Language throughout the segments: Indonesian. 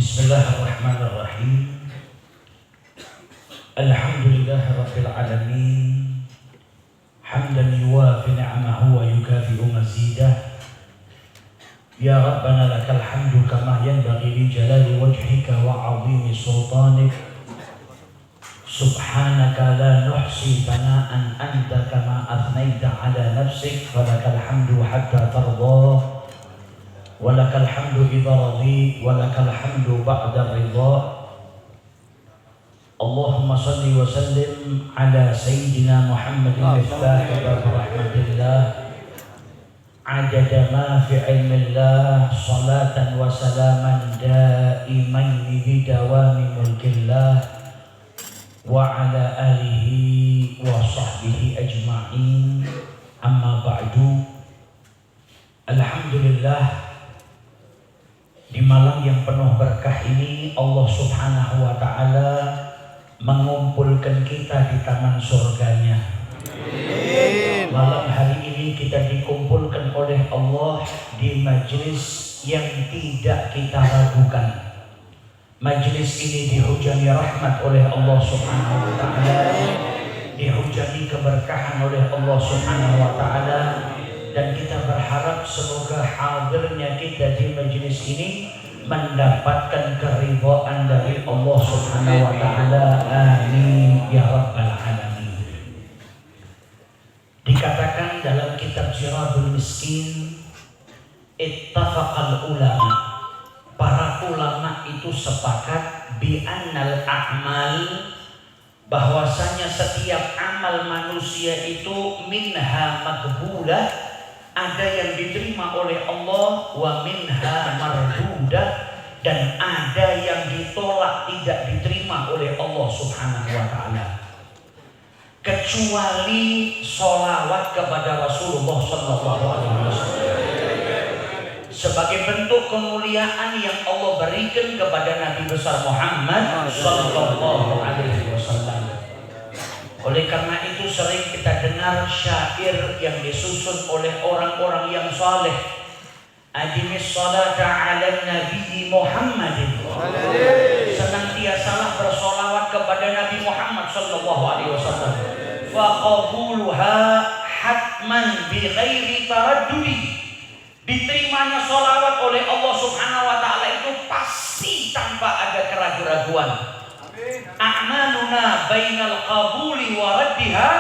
Bismillahirrahmanirrahim. Alhamdulillahirabbil alamin. Hamdan yuwafi ni'amahu wa yukafi'u mazidah. Ya Rabbana lakal hamdu kama yanbaghi li jalali wajhika wa 'azimi sultanik. Subhanaka la nuhsi thana'an anta kama athnaita 'ala nafsik, wa lakal hamdu hatta tarda. Walakal hamdu idza radhi, walakal hamdu ba'da ridha. Allahumma salli wa sallim ala sayyidina Muhammadin miftah bab rahmatillah, adada ma fi ilmillah, salatan wa salaman daimaini bidawami mulkillah, wa ala alihi wa sahbihi ajma'in. Amma ba'du. Alhamdulillah, di malam yang penuh berkah ini Allah Subhanahu wa ta'ala mengumpulkan kita di taman surganya. Amin. Malam hari ini kita dikumpulkan oleh Allah di majlis yang tidak kita ragukan. Majlis ini dihujani rahmat oleh Allah Subhanahu wa ta'ala, dihujani keberkahan oleh Allah Subhanahu wa ta'ala. Dan kita berharap semoga hadirnya kita di majelis ini mendapatkan keridhaan dari Allah Subhanahu wa ta'ala. Amin ya rabbal alamin. Dikatakan dalam kitab Ziradul Miskin, ittafaqal ulama, para ulama itu sepakat bi annal a'mal, bahwasanya setiap amal manusia itu minha maqbulah, ada yang diterima oleh Allah, wa minha mardudah, dan ada yang ditolak, tidak diterima oleh Allah Subhanahu wa ta'ala, kecuali sholawat kepada Rasulullah sallallahu alaihi wasallam sebagai bentuk kemuliaan yang Allah berikan kepada Nabi besar Muhammad sallallahu alaihi wasallam. Oleh karena itu sering kita dengar syair yang disusun oleh orang-orang yang saleh. Adimis salata ala Nabi Muhammadin. Senantiasalah bersolawat kepada Nabi Muhammad sallallahu alaihi wasallam. Fa qabuluha hatman bi ghairi taraddudi. Diterimanya solawat oleh Allah Subhanahu wa ta'ala itu pasti tanpa ada keraguan-raguan. A'maluna bainal qabuli wa raddiha,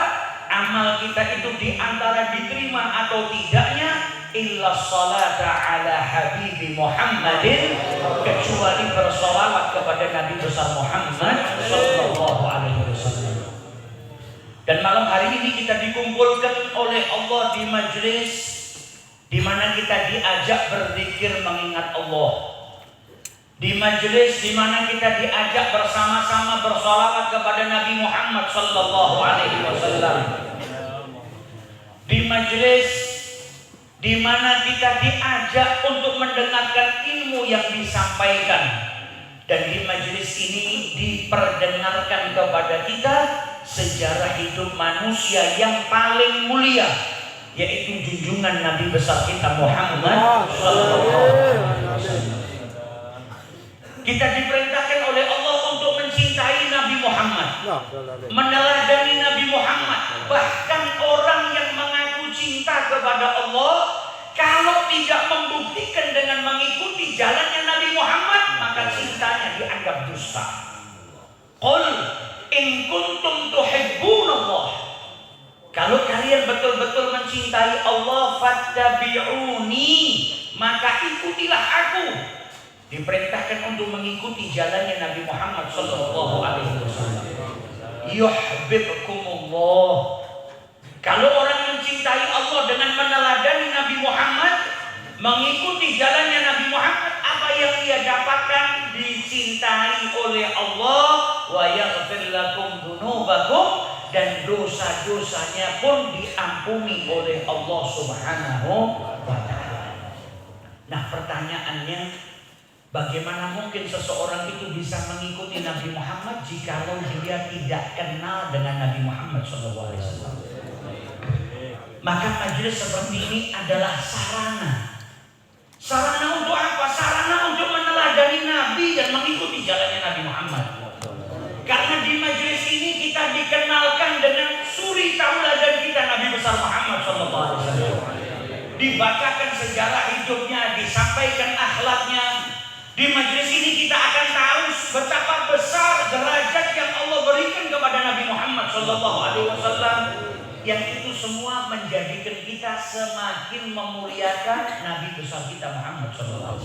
amal kita itu di antara diterima atau tidaknya illa salata ala habibi Muhammadin, kecuali bersolawat kepada Nabi besar Muhammad sallallahu alaihi wasallam. Dan malam hari ini kita dikumpulkan oleh Allah di majlis di mana kita diajak berzikir mengingat Allah. Di majelis di mana kita diajak bersama-sama bersolawat kepada Nabi Muhammad sallallahu alaihi wasallam. Di majelis di mana kita diajak untuk mendengarkan ilmu yang disampaikan. Dan di majelis ini diperdengarkan kepada kita sejarah hidup manusia yang paling mulia, yaitu junjungan Nabi besar kita Muhammad sallallahu alaihi wasallam. Kita diperintahkan oleh Allah untuk mencintai Nabi Muhammad, meneladani Nabi Muhammad. Bahkan orang yang mengaku cinta kepada Allah, kalau tidak membuktikan dengan mengikuti jalannya Nabi Muhammad, maka cintanya dianggap dusta. Qul in kuntum tuhibbunallah, kalau kalian betul-betul mencintai Allah, fattabi'uni, maka ikutilah aku. Diperintahkan untuk mengikuti jalannya Nabi Muhammad sallallahu alaihi wasallam. Yuhibbukumullah. Kalau orang mencintai Allah dengan meneladani Nabi Muhammad, mengikuti jalannya Nabi Muhammad, apa yang dia dapatkan? Dicintai oleh Allah, wa yaghfir lakum dzunubakum, dan dosa-dosanya pun diampuni oleh Allah Subhanahu wa ta'ala. Nah, pertanyaannya, bagaimana mungkin seseorang itu bisa mengikuti Nabi Muhammad jikalau dia tidak kenal dengan Nabi Muhammad SAW? Maka majelis seperti ini adalah sarana. Sarana untuk apa? Sarana untuk meneladani Nabi dan mengikuti jalannya Nabi Muhammad. Karena di majelis ini kita dikenalkan dengan suri tauladan kita Nabi besar Muhammad SAW. Dibacakan sejarah hidupnya, disampaikan akhlaknya. Di majelis ini kita akan tahu betapa besar derajat yang Allah berikan kepada Nabi Muhammad SAW. Yang itu semua menjadikan kita semakin memuliakan Nabi besar kita Muhammad SAW.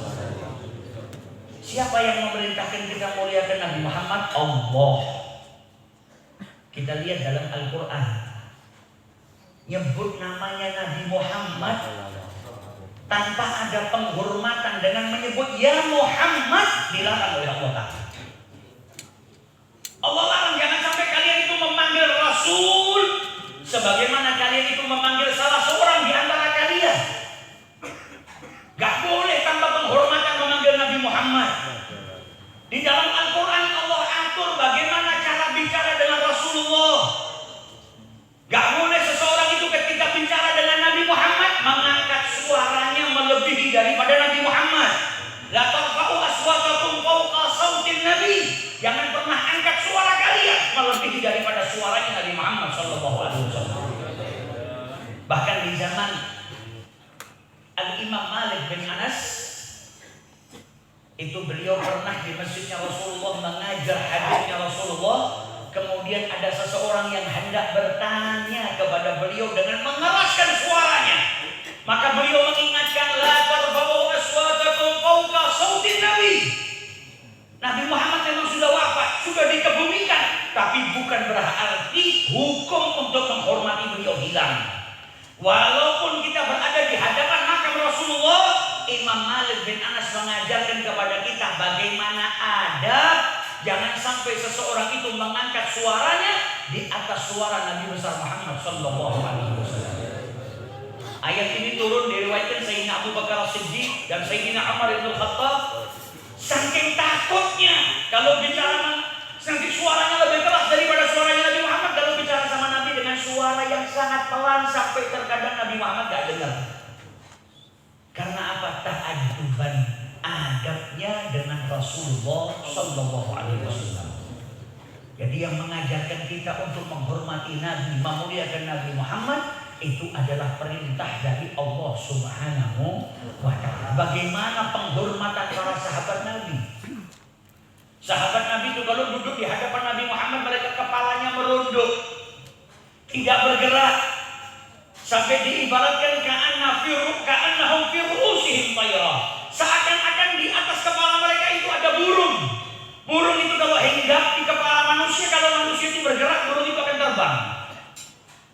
Siapa yang memerintahkan kita muliakan Nabi Muhammad? Allah. Kita lihat dalam Al-Quran, nyebut namanya Nabi Muhammad tanpa ada penghormatan dengan menyebut ya Muhammad, dilarang oleh Allah Ta'ala. Allah larang jangan sampai kalian itu memanggil Rasul sebagaimana kalian itu memanggil salah seorang di antara kalian. Gak boleh tanpa penghormatan memanggil Nabi Muhammad. Di dalam Al-Quran Allah atur bagaimana cara bicara dengan Rasulullah. Gak boleh seseorang itu ketika bicara dengan Nabi Muhammad mengangkat suaranya melebihi daripada Nabi Muhammad. La tarfa'u aswatakum fawqa sautin Nabi. Jangan pernah angkat suara kalian melebihi daripada suaranya Nabi Muhammad SAW. Bahkan di zaman Al-Imam Malik bin Anas, itu beliau pernah di masjidnya Rasulullah mengajar hadisnya Rasulullah. Kemudian ada seseorang yang hendak bertanya kepada beliau dengan mengeraskan suaranya. Maka beliau mengingatkan, la tarfa'u aswatakum fawqa sautin Nabi. Nabi Muhammad memang sudah wafat, sudah dikebumikan, tapi bukan berarti hukum untuk menghormati beliau hilang. Walaupun kita berada di hadapan makam Rasulullah, Imam Malik bin Anas mengajarkan kepada kita bagaimana adab. Jangan sampai seseorang itu mengangkat suaranya di atas suara Nabi besar Muhammad SAW. Ayat ini turun diriwayatkan Sayyidina Abu Bakar As-Siddiq dan Sayyidina Umar bin Khattab. Saking takutnya kalau bicara, saking suaranya lebih keras daripada suaranya Nabi Muhammad. Kalau bicara sama Nabi dengan suara yang sangat pelan sampai terkadang Nabi Muhammad gak dengar. Karena apa? Ta'aduban adabnya dengan Rasulullah Sallallahu Alaihi Wasallam. Jadi yang mengajarkan kita untuk menghormati Nabi, memuliakan Nabi Muhammad, itu adalah perintah dari Allah Subhanahu wa Ta'ala. Bagaimana penghormatan para sahabat Nabi? Sahabat Nabi itu kalau duduk di hadapan Nabi Muhammad, mereka kepalanya merunduk, tidak bergerak, sampai diibaratkan ka'annahum fi ru'usihim tayra. Seakan-akan di atas kepala mereka itu ada burung. Burung itu kalau hinggap di kepala manusia, kalau manusia itu bergerak, burung itu akan terbang.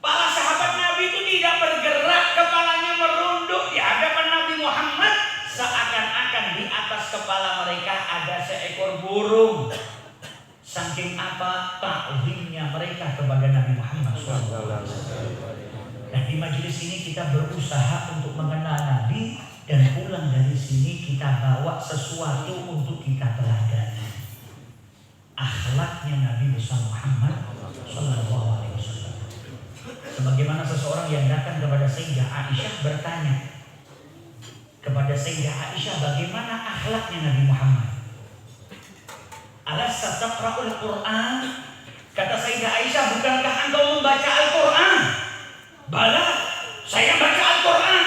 Para sahabat Nabi itu tidak bergerak, kepalanya merunduk di hadapan Nabi Muhammad. Seakan-akan di atas kepala mereka ada seekor burung. Saking apa ta'zimnya mereka kepada Nabi Muhammad SAW. Nah, di majelis ini kita berusaha untuk mengenal Nabi, dan pulang dari sini kita bawa sesuatu untuk kita teladani. Akhlaknya Nabi besar Muhammad Sallallahu Alaihi Wasallam. Sebagaimana seseorang yang datang kepada Sayyidah Aisyah bertanya kepada Sayyidah Aisyah, bagaimana akhlaknya Nabi Muhammad? Alasta taqra'ul Quran? Kata Sayyidah Aisyah, bukankah engkau membaca Al-Quran? Bala, saya baca Al-Quran.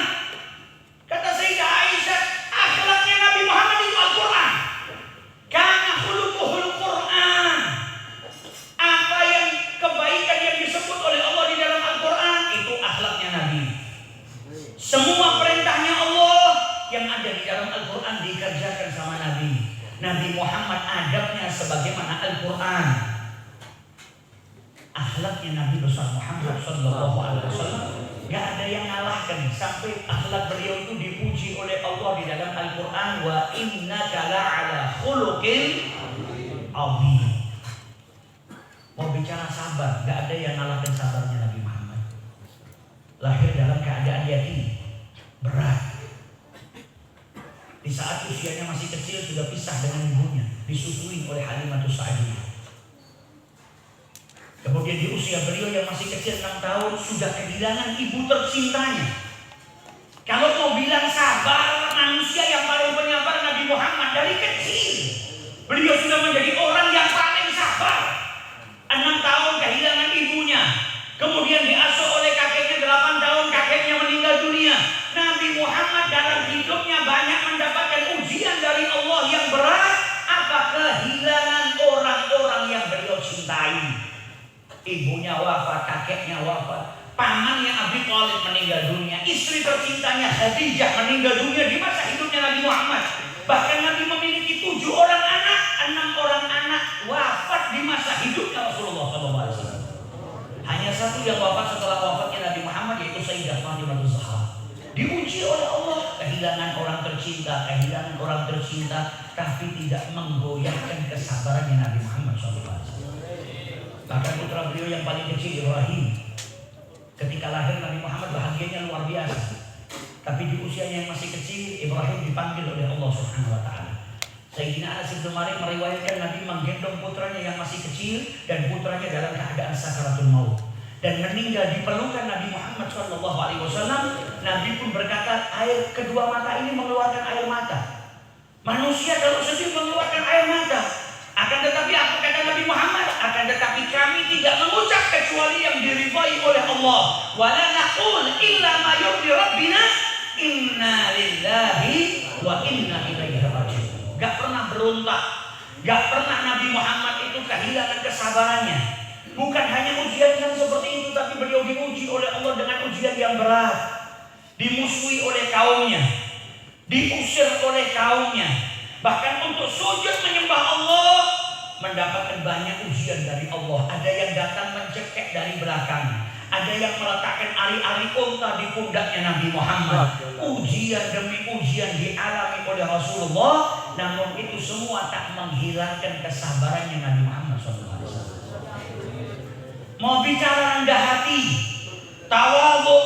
Kata Sayyidah Aisyah, akhlaknya Nabi Muhammad itu Al-Quran. Kana khuluquhul Quran. Apa yang kebaikan yang disebut oleh Allah di dalam Al-Quran, itu akhlaknya Nabi. Semua perintahnya Allah yang ada di dalam Al-Quran dikerjakan sama Nabi. Nabi Muhammad adabnya sebagaimana Al-Quran. Akhlaknya Nabi besar Muhammad Sallallahu Alaihi Wasallam gak ada yang ngalahkan. Sampai akhlak beliau itu dipuji oleh Allah di dalam Al-Quran, wa innaka la'ala khuluqin azim. Mau bicara sabar, gak ada yang ngalahkan sabarnya Nabi Muhammad. Lahir dalam keadaan yatim, berat. Di saat usianya masih kecil sudah pisah dengan ibunya, disusui oleh Halimatus Sa'diyah. Kemudian di usia beliau yang masih kecil 6 tahun sudah kehilangan ibu tercintanya. Kalau mau bilang sabar, manusia yang paling penyabar Nabi Muhammad dari kecil. Ibunya wafat, kakeknya wafat, pamannya Abi Thalib meninggal dunia, istri tercintanya Khadijah meninggal dunia di masa hidupnya Nabi Muhammad. Bahkan Nabi memiliki 7 orang anak, 6 orang anak wafat di masa hidupnya Rasulullah SAW. Hanya satu yang wafat setelah wafatnya Nabi Muhammad, yaitu Sayyidah Fatimah Az-Zahra. Diuji oleh Allah, kehilangan orang tercinta, tapi tidak menggoyahkan kesabarannya Nabi Muhammad SAW. Bahkan putra beliau yang paling kecil, Ibrahim, ketika lahir Nabi Muhammad bahagianya luar biasa. Tapi di usianya yang masih kecil, Ibrahim dipanggil oleh Allah Subhanahu wa taala. Sayyidina Anas bin Malik meriwayatkan Nabi menggendong putranya yang masih kecil dan putranya dalam keadaan sakaratul maut dan meninggal di pelukan Nabi Muhammad SAW. Nabi pun berkata, air kedua mata ini mengeluarkan air mata. Manusia kalau sedih mengeluarkan air mata. Akan tetapi apa kata Nabi Muhammad? Akan tetapi kami tidak mengucap kecuali yang diridhai oleh Allah. Wala naqul illa ma yurdi rabbina inna lillahi wa inna ilaihi raji'un. Gak pernah berontak, gak pernah Nabi Muhammad itu kehilangan kesabarannya. Bukan hanya ujian yang seperti itu, tapi beliau diuji oleh Allah dengan ujian yang berat. Dimusuhi oleh kaumnya, diusir oleh kaumnya. Bahkan untuk sujud menyembah Allah mendapatkan banyak ujian dari Allah. Ada yang datang mencekek dari belakang, ada yang meletakkan ari-ari unta di pundaknya Nabi Muhammad. Ujian demi ujian dialami oleh Rasulullah, namun itu semua tak menghilangkan kesabarannya Nabi Muhammad SAW. Mau bicara rendah hati, tawadhu,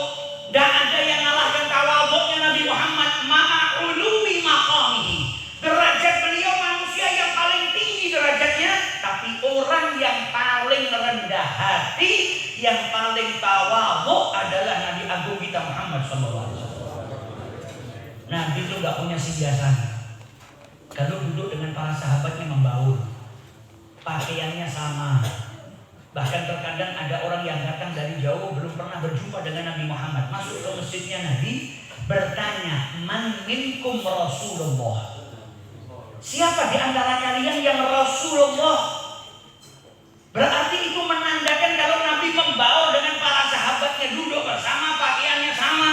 dan ada yang ngalahkan tawadhunya Nabi Muhammad. Ma'ulumi maqamihi, derajat beliau manusia yang paling tinggi derajatnya, tapi orang yang paling rendah hati, yang paling tawadhu adalah Nabi Agung kita Muhammad SAW. Nabi itu gak punya siasat. Kalau duduk dengan para sahabatnya membaur, pakaiannya sama. Bahkan terkadang ada orang yang datang dari jauh belum pernah berjumpa dengan Nabi Muhammad, masuk ke masjidnya Nabi, bertanya, man minkum Rasulullah? Siapa di antara kalian yang Rasulullah? Berarti itu menandakan kalau Nabi membaur dengan para sahabatnya, duduk bersama, pakaiannya sama.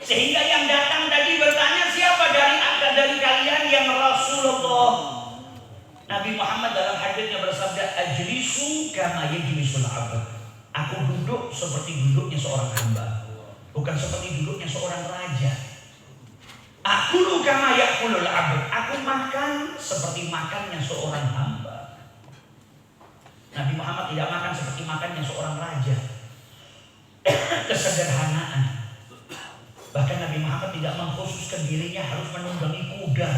Sehingga yang datang tadi bertanya, siapa dari kalian yang Rasulullah? Nabi Muhammad dalam hadisnya bersabda, ajlisu kama yajlisul abd. Aku duduk seperti duduknya seorang hamba, bukan seperti duduknya seorang raja. Aku kama yakulul abd. Aku makan seperti makannya seorang hamba. Nabi Muhammad tidak makan seperti makannya seorang raja. Kesederhanaan. Bahkan Nabi Muhammad tidak mengkhususkan dirinya harus menunggangi kuda.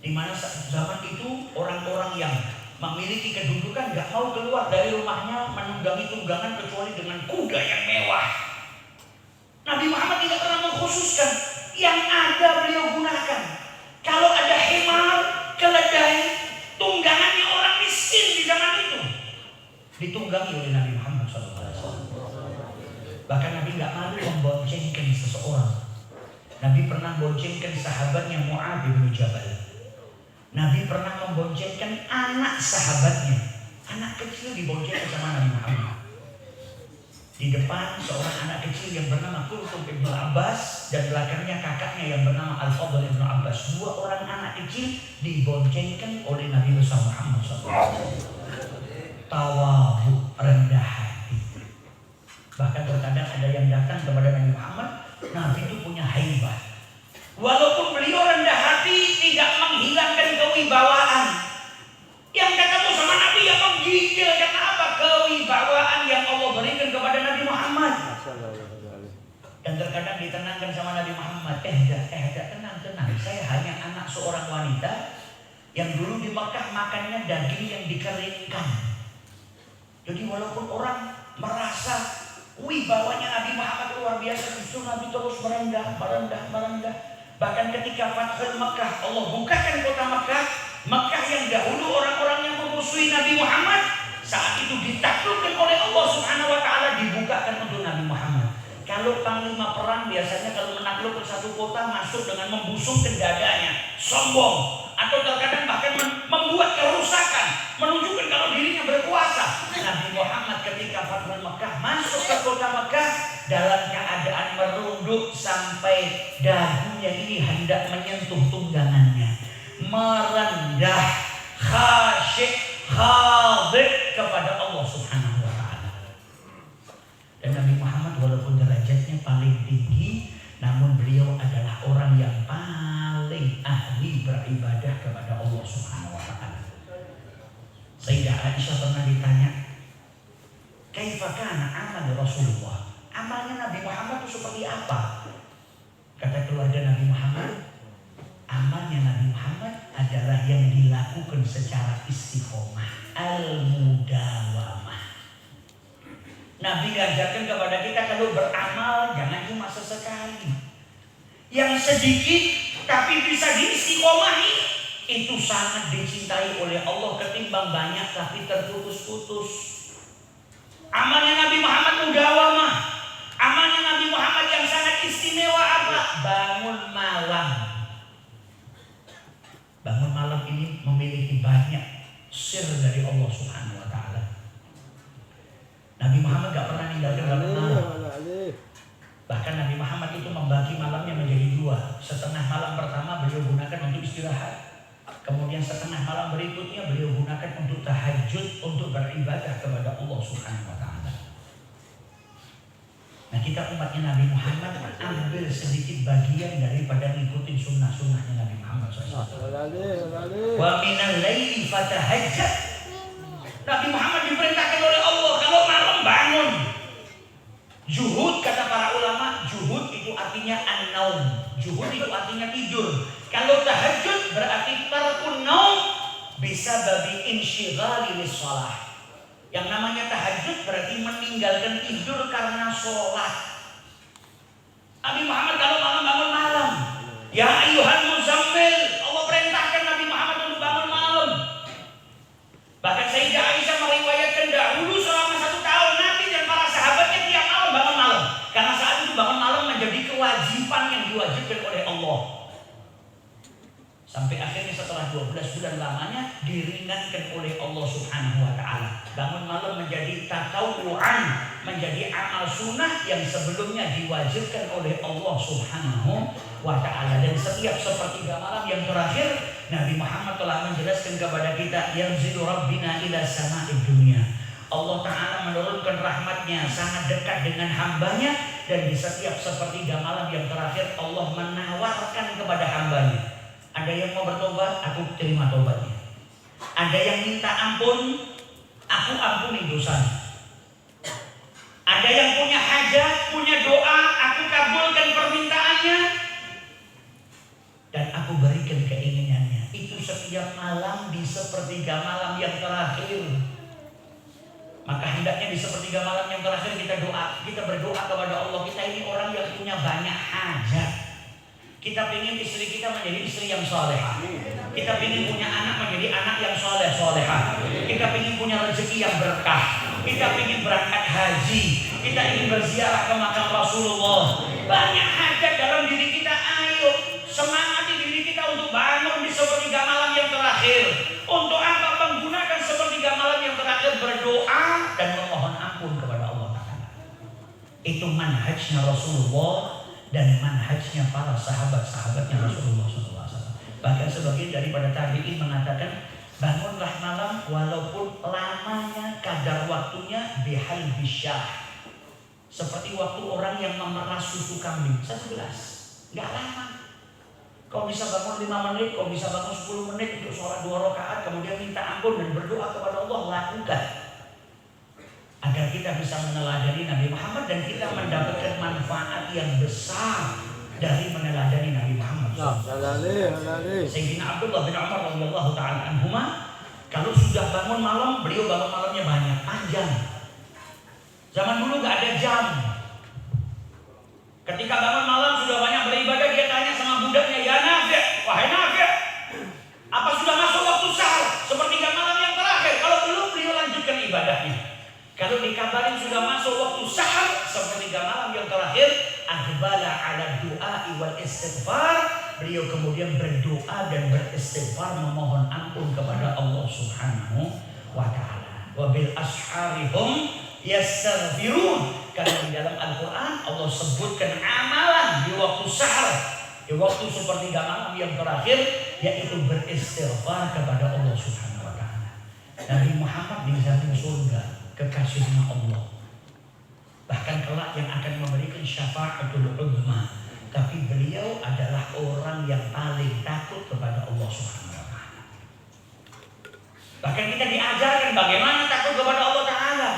Di mana zaman itu orang-orang yang memiliki kedudukan gak mau keluar dari rumahnya menunggangi tunggangan kecuali dengan kuda yang mewah. Nabi Muhammad tidak pernah mengkhususkan, yang ada beliau gunakan. Kalau ada himar, keledai, tunggangannya orang miskin di zaman itu ditunggangi oleh Nabi Muhammad SAW. Bahkan Nabi gak malu memboncengkan seseorang. Nabi pernah boncengkan sahabatnya Mu'adz bin Jabal. Nabi pernah memboncengkan anak sahabatnya, anak kecil diboncengkan sama Nabi Muhammad. Di depan seorang anak kecil yang bernama Kulthum ibnu Abbas dan belakangnya kakaknya yang bernama Al-Fadl ibnu Abbas. 2 orang anak kecil diboncengkan oleh Nabi besar Muhammad SAW. Tawadhu, rendah hati. Bahkan terkadang ada yang datang kepada Nabi Muhammad, Nabi itu punya haibah. Walaupun beliau rendah hati, tidak menghilangkan kewibawaan. Yang ketemu sama Nabi yang menggigil, karena apa? Kewibawaan yang Allah berikan kepada Nabi Muhammad. Dan terkadang ditenangkan sama Nabi Muhammad, tenang. Saya hanya anak seorang wanita yang dulu di Mekah makannya daging yang dikeringkan. Jadi walaupun orang merasa wibawanya Nabi Muhammad luar biasa, justru Nabi terus merendah. Bahkan ketika Fathul Mekah, Allah bukakan kota Mekah, Mekah yang dahulu orang-orang yang memusuhi Nabi Muhammad, saat itu ditaklukkan oleh Allah Subhanahu wa taala, dibukakan untuk Nabi Muhammad. Kalau panglima perang biasanya kalau menaklukkan satu kota masuk dengan membusungkan dadanya, sombong, atau terkadang bahkan membuat kerusakan, menunjukkan kalau dirinya berkuasa. Nabi Muhammad paling tinggi, namun beliau adalah orang yang paling ahli beribadah kepada Allah Subhanahu wa taala. Sayyidah Aisyah pernah ditanya, "Kaifa kana amal Rasulullah?" Amalnya Nabi Muhammad itu seperti apa? Kata keluarga Nabi Muhammad, amalnya Nabi Muhammad adalah yang dilakukan secara istiqomah, al-mudawamah. Nabi ngajarkan kepada kita kalau beramal jangan cuma sesekali. Yang sedikit tapi bisa diistiqomahi itu sangat dicintai oleh Allah ketimbang banyak tapi terputus-putus. Amalnya Nabi Muhammad mudawamah. Amalnya Nabi Muhammad yang sangat istimewa apa? Bangun malam. Bangun malam ini memiliki banyak sir dari Allah Subhanahu wa taala. Nabi Muhammad gak pernah ninggalkan bangun malam. Bahkan Nabi Muhammad itu membagi malamnya menjadi dua. Setengah malam pertama beliau gunakan untuk istirahat. Kemudian setengah malam berikutnya beliau gunakan untuk tahajud, untuk beribadah kepada Allah Subhanahu wa taala. Nah, kita umatnya Nabi Muhammad ambil sedikit bagian daripada ngikutin sunnah-sunnahnya Nabi Muhammad SAW. Wa minal laili fatahajjat. Nabi Muhammad diperintahkan oleh Allah kalau malam bangun. Juhud kata para ulama, juhud itu artinya an-naum. Juhud itu artinya tidur. Kalau tahajud berarti tarkun naum bisa babi insyighali lis-shalah. Yang namanya tahajud berarti meninggalkan tidur karena sholat. Nabi Muhammad kalau malam bangun malam. Ya ayyuhal muzammil, Allah perintahkan Nabi Muhammad untuk bangun malam. Bahkan Sayyidah Aisyah meriwayatkan dahulu selama 1 tahun Nabi dan para sahabatnya tiap malam bangun malam. Karena saat itu bangun malam menjadi kewajiban yang diwajibkan oleh Allah. Sampai akhirnya setelah 12 bulan lamanya diringankan oleh Allah Subhanahu wa taala. Bangun malam menjadi tatawu'an, menjadi amal sunnah yang sebelumnya diwajibkan oleh Allah Subhanahu wa taala. Dan setiap sepertiga malam yang terakhir Nabi Muhammad telah menjelaskan kepada kita, yanzilu rabbina ila sama'id dunya. Allah taala menurunkan rahmatnya sangat dekat dengan hambanya, dan di setiap sepertiga malam yang terakhir Allah menawarkan kepada hambanya. Ada yang mau bertobat, aku terima tobatnya. Ada yang minta ampun, aku ampuni dosanya. Ada yang punya hajat, punya doa, aku kabulkan permintaannya, dan aku berikan keinginannya. Itu setiap malam di sepertiga malam yang terakhir. Maka hendaknya di sepertiga malam yang terakhir kita berdoa kepada Allah. Kita ini orang yang punya banyak hajat. Kita ingin istri kita menjadi istri yang salehah. Kita ingin punya anak menjadi anak yang salehah. Kita ingin punya rezeki yang berkah. Kita ingin berangkat haji. Kita ingin berziarah ke makam Rasulullah. Banyak hajat dalam diri kita. Ayo semangati diri kita untuk bangun di sepertiga malam yang terakhir. Untuk apa? Menggunakan sepertiga malam yang terakhir berdoa dan memohon ampun kepada Allah Ta'ala. Itu manhajnya Rasulullah dan manhajnya para sahabat-sahabatnya Rasulullah SAW. Bahkan sebagian daripada tabi'in mengatakan, bangunlah malam walaupun lamanya kadar waktunya bihal bisyah. Seperti waktu orang yang memerah susu kambing 1 gelas, nggak lama. Kau bisa bangun 5 menit, kau bisa bangun 10 menit untuk sholat 2 rakaat, kemudian minta ampun dan berdoa kepada Allah, lakukan. Agar kita bisa meneladani Nabi Muhammad dan kita mendapatkan manfaat yang besar dari meneladani Nabi Muhammad. Sayyidina Abdullah bin Umar radhiyallahu taala anhuma, kalau sudah bangun malam, beliau bangun malamnya banyak, panjang. Zaman dulu gak ada jam. Ketika bangun malam sudah banyak beribadah, dia tanya sama budaknya, ya Nafi', wahai Nafi', apa sudah masuk waktu sahur sepertiga malam yang terakhir? Kalau belum, beliau lanjutkan ibadahnya. Kalau dikabarin sudah masuk waktu sahur sepertiga malam yang terakhir, aqbala ala du'a wal istighfar, beliau kemudian berdoa dan beristighfar, memohon ampun kepada Allah Subhanahu wa taala. Wa bil asharihum yastaghfirun. Karena di dalam Al-Quran Allah sebutkan amalan di waktu sahur, di waktu sepertiga malam yang terakhir, yaitu beristighfar kepada Allah Subhanahu wa taala. Nabi Muhammad di samping surga, kekasihnya Allah. bahkan kelak yang akan memberikan syafa'atul uzma. Tapi beliau adalah orang yang paling takut kepada Allah Subhanahu wa taala. Bahkan kita diajarkan bagaimana takut kepada Allah taala.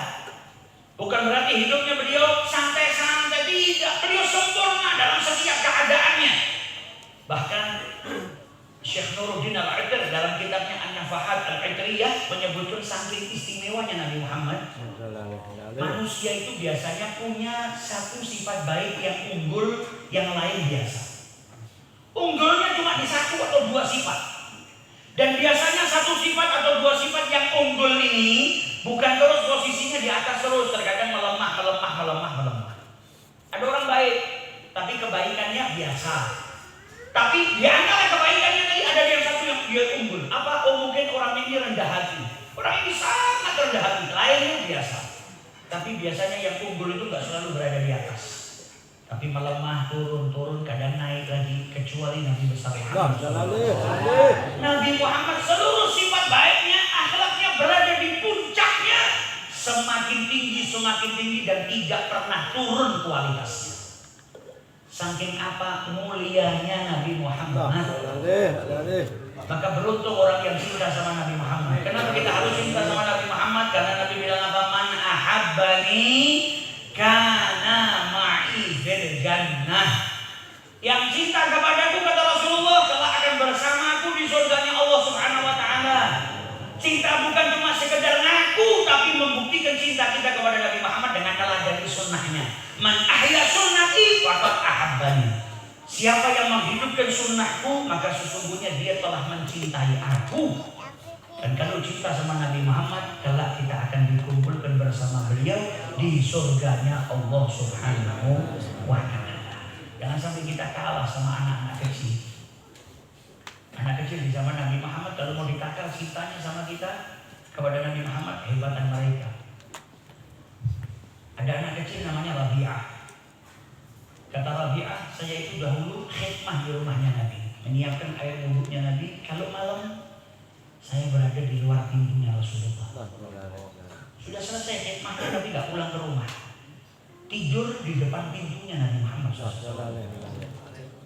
Bukan berarti hidupnya beliau santai-santai, tidak. Beliau sempurna dalam setiap keadaannya. Bahkan Syekh Nuruddin Al-Itr dalam kitabnya An-Nafahat Al-Itriyah menyebutkan saking istimewanya Nabi Muhammad. Manusia itu biasanya punya satu sifat baik yang unggul, yang lain biasa. Unggulnya cuma di satu atau dua sifat. Dan biasanya satu sifat atau dua sifat yang unggul ini bukan terus posisinya di atas terus, terkadang melemah. Ada orang baik, tapi kebaikannya biasa. Tapi di antara kebaikannya tadi ada yang satu yang dia unggul. Apa? Oh mungkin orang ini rendah hati. Orang ini sangat rendah hati, lainnya biasa. Tapi biasanya yang unggul itu gak selalu berada di atas. Tapi melemah, turun, kadang naik lagi. Kecuali Nabi besar Muhammad. Nabi Muhammad seluruh sifat baiknya, akhlaknya berada di puncaknya. Semakin tinggi dan tidak pernah turun kualitasnya. Saking apa mulianya Nabi Muhammad. Maka beruntung orang yang cinta sama Nabi Muhammad. Kenapa kita harus cinta sama Nabi Muhammad? Karena Nabi bilang apa? Man ahabbani kana ma'i fil jannah. Yang cinta kepadaku, kata Rasulullah, kelak akan bersamaku di surganya Allah Subhanahu wa taala. Cinta bukan cuma sekedar ngaku, tapi membuktikan cinta kita kepada Nabi Muhammad dengan teladani sunnahnya. Man ahya sunnati faqad ahabbani. Siapa yang menghidupkan sunnahku, maka sesungguhnya dia telah mencintai aku. Dan kalau cinta sama Nabi Muhammad, kelak kita akan dikumpulkan bersama beliau di surganya Allah Subhanahu wa taala. Jangan sampai kita kalah sama anak-anak kecil. Anak kecil di zaman Nabi Muhammad kalau mau ditakar cintanya sama kita kepada Nabi Muhammad, kehebatan mereka. Ada anak kecil namanya Rabi'ah. Kata Rabi'ah, saya itu dahulu khidmah di rumahnya Nabi, menyiapkan air wudhunya Nabi. Kalau malam saya berada di luar pintunya Rasulullah. Sudah selesai khidmahnya Nabi gak pulang ke rumah, tidur di depan pintunya Nabi Muhammad SAW.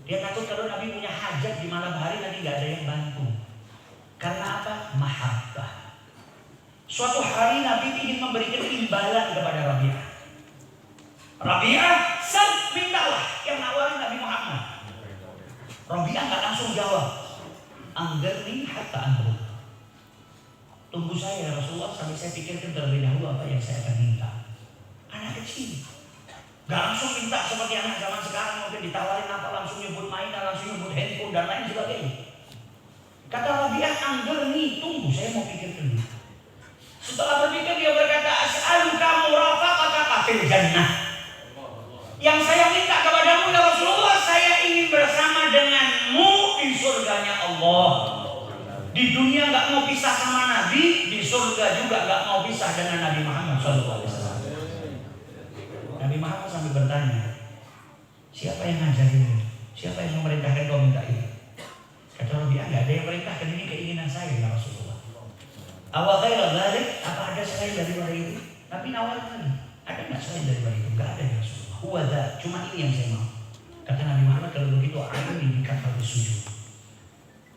Dia takut kalau Nabi punya hajat di malam hari Nabi gak ada yang bantu. Karena apa? Mahabbah. Suatu hari Nabi ingin memberikan imbalan kepada Rabi'ah. Rabi'ah, mintalah, yang nawarin Nabi Muhammad. Rabi'ah gak langsung jawab. Anggarni hatta anru. Tunggu saya ya Rasulullah sampai saya pikirkan terlebih dahulu apa yang saya akan minta. Anak kecil gak langsung minta seperti anak zaman sekarang, mungkin ditawarin apa langsung nyebut mainan, langsung nyebut handphone dan lain sebagainya. Kata Rabi'ah, anggarni, tunggu saya mau pikirkan dulu. Setelah berpikir dia berkata, as'aluka murafaqataka fil jannah. Yang saya minta kepadamu ya Rasulullah, saya ingin bersama denganmu di surganya Allah. Di dunia gak mau pisah sama Nabi, di surga juga gak mau pisah dengan Nabi Muhammad SAW. Nabi Muhammad sambil bertanya, siapa yang ngajarin ini? Siapa yang memerintahkan kau minta ini? Kata Rabi'ah, gak ada yang merintahkan, ini keinginan saya ya Rasulullah. Awal ghaira dzalik, apa ada selain daripada itu? Nabi nawarin lagi, ada nggak selain daripada itu? Nggak ada ya Rasulullah. Huwadha, cuma ini yang saya mau. Kata Nabi Muhammad, kalau begitu akan dikatakan sujud.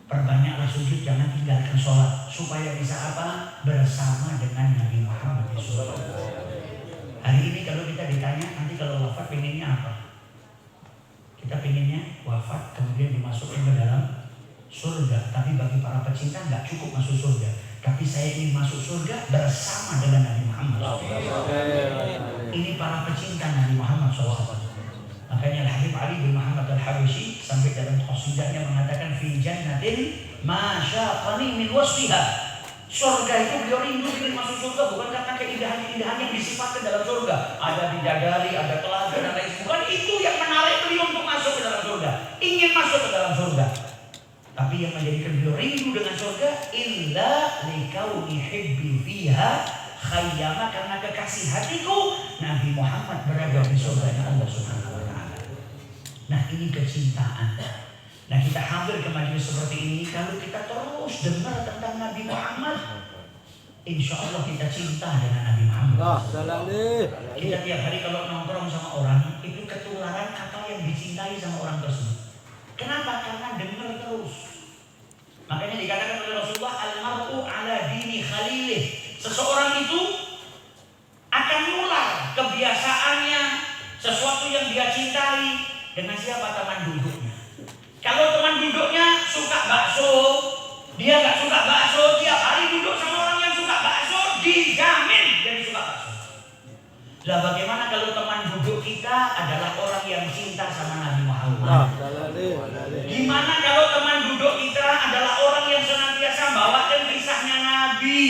Perbanyaklah sujud, jangan tinggalkan sholat, supaya bisa apa? Bersama dengan Nabi Muhammad di surga. Hari ini kalau kita ditanya, nanti kalau wafat pengennya apa? Kita pengennya wafat kemudian dimasukkan ke dalam surga. Tapi bagi para pecinta nggak cukup masuk surga. Tapi saya ingin masuk surga bersama dengan Nabi Muhammad SAW. Ini para pecinta Nabi Muhammad SAW. Makanya Al-Habib Ali bin Muhammad Al-Habashi sampai dalam qasidahnya mengatakan fi jannatin ma syaqani min wasfiha. Surga itu beliau rindu ingin masuk surga bukan karena keindahan-keindahan yang disifatkan dalam surga. Ada bidadari, ada telaga dan lain sebagainya. Bukan itu yang menarik beliau untuk masuk ke dalam surga. Ingin masuk ke dalam surga. Tapi yang menjadikan beliau rindu dengan surga illa likauni hibbi fiha khayyama, karena kekasih hatiku Nabi Muhammad berada di surga Allah Subhanahu wa taala. Nah, ini kecintaan. Nah, kita hadir ke majelis seperti ini kalau kita terus dengar tentang Nabi Muhammad, insya Allah kita cinta dengan Nabi Muhammad. Kita tiap hari kalau nongkrong sama orang itu ketularan apa yang dicintai sama orang tersebut. Kenapa? Karena dengar terus. Makanya dikatakan oleh Rasulullah, al-mar'u ala dini khalilih. Seseorang itu akan nular kebiasaannya, sesuatu yang dia cintai dengan siapa teman duduknya. Kalau teman duduknya suka bakso, dia nggak suka bakso, tiap hari duduk sama orang yang suka bakso, dijamin jadi suka bakso. Lah bagaimana kalau teman duduk kita adalah orang yang cinta sama Nabi Muhammad? Gimana kalau teman duduk kita adalah orang yang senantiasa bawakan kisahnya Nabi,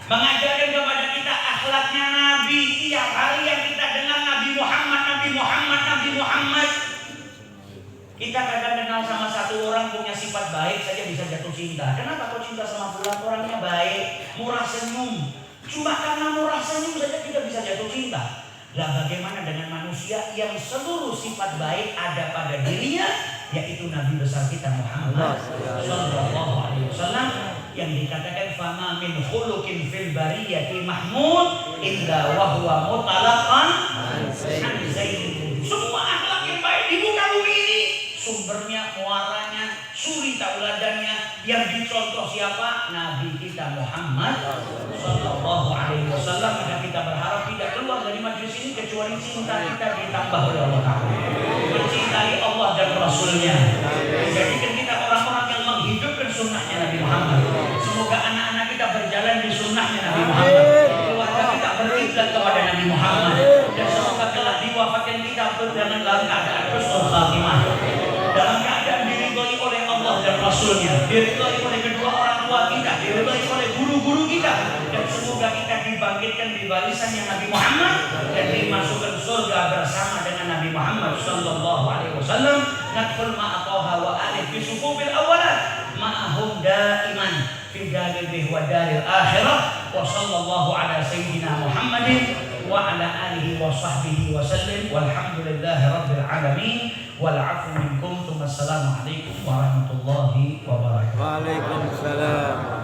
mengajarkan kepada kita akhlaknya Nabi, tiap hari yang kita dengar Nabi Muhammad, Nabi Muhammad, Nabi Muhammad. Kita kadang kenal sama satu orang punya sifat baik saja bisa jatuh cinta. Kenapa kau cinta sama fulan? Orangnya baik, murah senyum. Cuma karena murah senyum saja kita bisa jatuh cinta. Lah bagaimana dengan manusia yang seluruh sifat baik ada pada dirinya, yaitu Nabi besar kita Muhammad sallallahu alaihi wasallam, yang dikatakan fama min khuluqin fil bariyati mahmud illa wa huwa mutalaqan an zainin. Semua akhlak yang baik di muka bumi ini sumbernya, muaranya, suri tauladannya yang dicontoh siapa? Nabi kita Muhammad sallallahu alaihi wasallam. Maka kita berharap tidak keluar dari majelis ini kecuali cinta kita ditambah oleh Allah Ta'ala, mencintai Allah dan Rasulnya, menjadikan kita orang-orang yang menghidupkan sunnahnya Nabi Muhammad. Semoga anak-anak kita berjalan di sunnahnya Nabi Muhammad, keluarga kita berkiblat kepada Nabi Muhammad, dan semoga kelak diwafatkan kita dalam keadaan husnul khatimah, dalam keadaan diridhoi oleh Allah dan Rasulnya, diridhoi oleh kedua orang tua kita, diridhoi oleh guru-guru kita, dan semoga kita dibangkitkan di barisannya Nabi Muhammad dan dimasukkan surga bersama dengan Nabi Muhammad sallallahu alaihi wasallam. Nadkhul ma'atoha wa alih fi sufufil awalat ma'ahum daiman fi daril wa daril akhirah. Wa sallallahu ala sayyidina Muhammadin wa ala alihi wa sahbihi wa sallim, walhamdulillahi rabbil alamin, wal afu minkum. Assalamualaikum warahmatullahi wabarakatuh. Waalaikumsalam.